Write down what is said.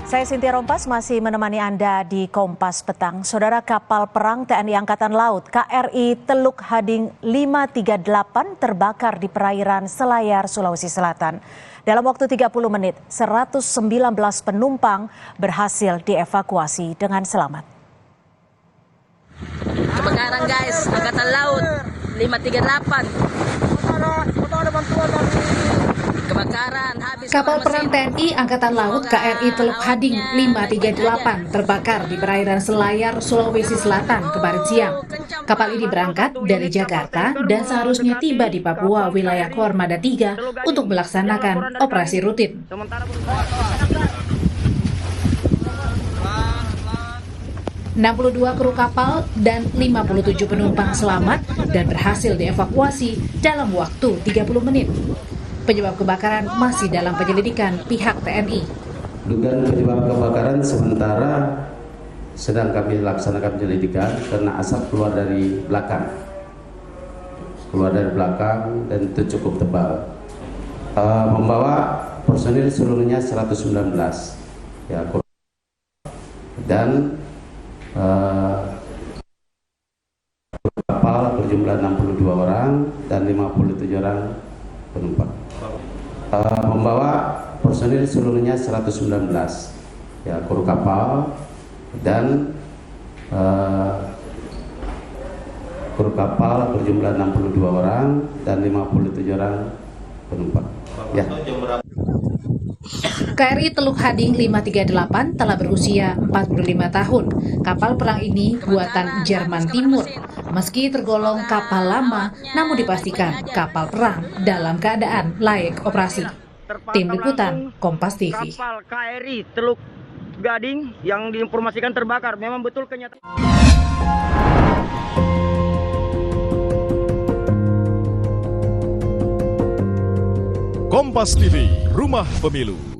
Saya Cynthia Rompas masih menemani Anda di Kompas Petang. Saudara, kapal perang TNI Angkatan Laut KRI Teluk Hading 538 terbakar di perairan Selayar, Sulawesi Selatan. Dalam waktu 30 menit, 119 penumpang berhasil dievakuasi dengan selamat. Kebakaran guys, Angkatan Laut 538. Kebakaran habis. Kapal perang TNI Angkatan Laut KRI Teluk Hading 538 terbakar di perairan Selayar, Sulawesi Selatan kemarin siang. Kapal ini berangkat dari Jakarta dan seharusnya tiba di Papua wilayah Kormada 3 untuk melaksanakan operasi rutin. 62 kru kapal dan 57 penumpang selamat dan berhasil dievakuasi dalam waktu 30 menit. Penyebab kebakaran masih dalam penyelidikan pihak TNI. Dugaan penyebab kebakaran sementara sedang kami laksanakan penyelidikan karena asap keluar dari belakang. Dan itu cukup tebal. Membawa personil seluruhnya 119 ya, dan kapal berjumlah 62 orang dan 57 orang penumpang. Membawa personil seluruhnya 119 ya, kru kapal dan kru kapal berjumlah 62 orang dan 57 orang penumpang ya. KRI Teluk Hading 538 telah berusia 45 tahun. Kapal perang ini buatan Jerman Timur. Meski tergolong kapal lama, namun dipastikan kapal perang dalam keadaan layak operasi. Tim Liputan Kompas TV. Kapal KRI Teluk Gading yang diinformasikan terbakar, memang betul kenyataan. Kompas TV, Rumah Pemilu.